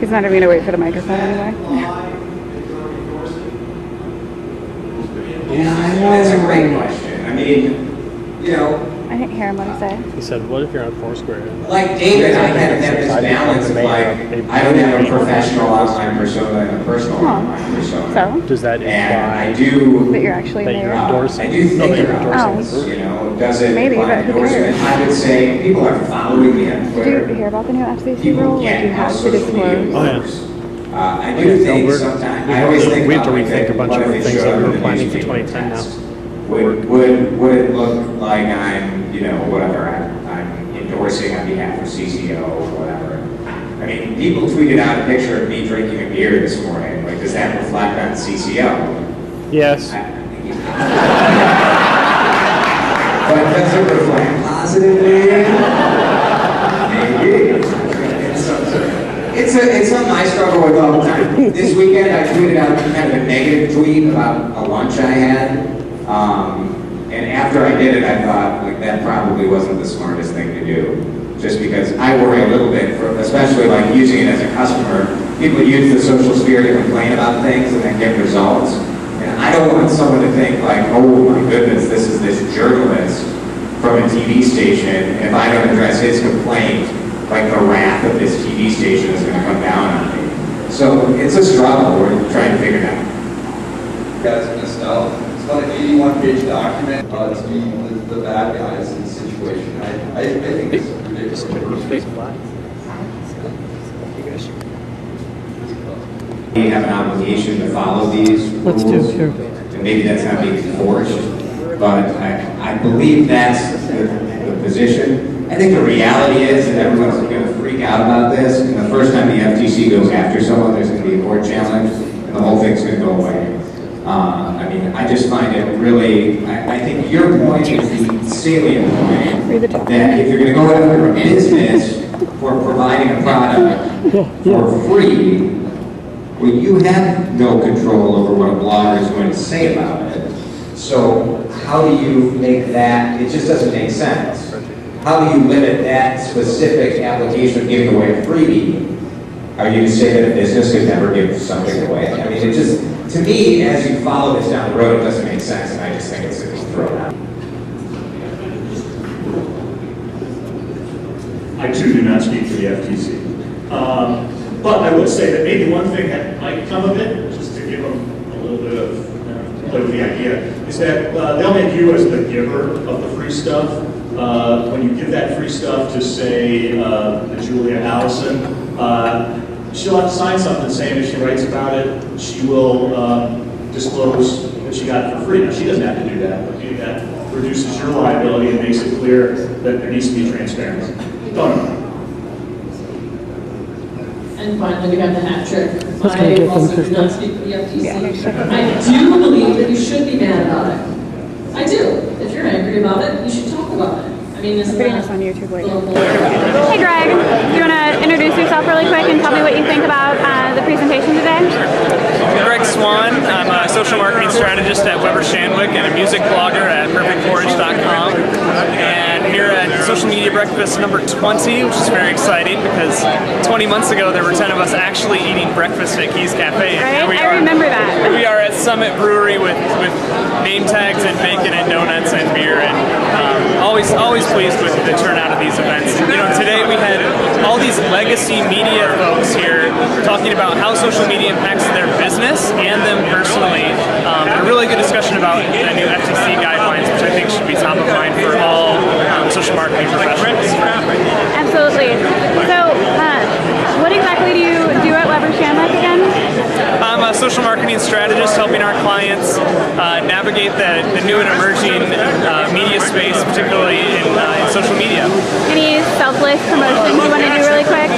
He's not even going to wait for the microphone anyway. Yeah, that's a great question. I mean, you know, I didn't hear him what he said. He said, what if you're on Foursquare? like David, I had to have this balance of like, I don't have a professional online persona and a personal online persona. So? Does that And I imply do, That you're actually that you're there? endorsing? I do think you're about endorsing this, you know, does it Maybe, imply but who endorsement? cares? I would say people are following me on Did Twitter. you hear about the new FCC People rule? Like get you how have to social media disclose. works. I do Okay, think no, sometimes, we I always think have to about like rethink a bunch what of if it things showed that we in were the planning for newspaper 2010 now. text? Would it look like I'm, you know, whatever, I'm endorsing on behalf of CCO or whatever? I mean, people tweeted out a picture of me drinking a beer this morning. Like, does that reflect on CCO? Yes. But does it reflect positively? Maybe. It's something I struggle with all the time. This weekend I tweeted out kind of a negative tweet about a lunch I had. And after I did it, I thought, like, that probably wasn't the smartest thing to do. Just because I worry a little bit, especially like using it as a customer. People use the social sphere to complain about things and then get results. And I don't want someone to think like, oh my goodness, this is this journalist from a TV station. If I don't address his complaint, like the wrath of this TV station is going to come down on me. So it's a struggle. We're trying to figure it out. Guys missed out. It's about an 81-page document to be the bad guys in the situation. I think it's ridiculous. We have an obligation to follow these rules. Let's do, sure. And maybe that's not being enforced, but I believe that's the position. I think the reality is that everyone's going to freak out about this, and the first time the FTC goes after someone, there's going to be a court challenge, and the whole thing's going to go away. I mean, I just find it really, I think your point is the salient point, that if you're going to go after a business for providing a product for free, well, you have no control over what a blogger is going to say about it. So how do you make that, it just doesn't make sense. How do you limit that specific application of giving away a freebie? Are you to say that a business could never give something away? I mean, it just, to me, as you follow this down the road, it doesn't make sense, and I just think it's thrown out. I too do not speak for the FTC. But I would say that maybe one thing that might come of it, just to give them a little bit of play with the idea, is that they'll make you as the giver of the free stuff. When you give that free stuff to, say, Julia Allison, she'll have to sign something saying if she writes about it, she will disclose that she got it for free. Now, she doesn't have to do that, but doing that reduces your liability and makes it clear that there needs to be transparency. Don't know. And finally, we have the hat trick. Let's go I get also them do not speak for the FTC. Yeah. I do believe that you should be mad about it. I do. If you're angry about it, you should talk about it. I mean, this I'm is putting not this on YouTube later. little- Hey Greg, do you want to introduce yourself really quick and tell me what you think about the presentation today? Greg Swan. I'm a social marketing strategist at Weber Shandwick and a music blogger at PerfectPorridge.com. And here at Social Media Breakfast number 20, which is very exciting because 20 months ago there were 10 of us actually eating breakfast at Keys Cafe. Right? I remember that. We are at Summit Brewery with name tags and bacon and donuts and beer, and always pleased with the turnout of these events. And, you know, today we had all these legacy media folks here talking about how social media impacts their business and them personally. A really good discussion about the new FTC guidelines, which I think should be top of mind for all social marketing professionals. Absolutely. So, what exactly do you do at Weber Shandwick again? I'm a social marketing strategist helping our clients navigate the new and emerging media space, particularly in social media. Any selfless promotions you want to do really quick?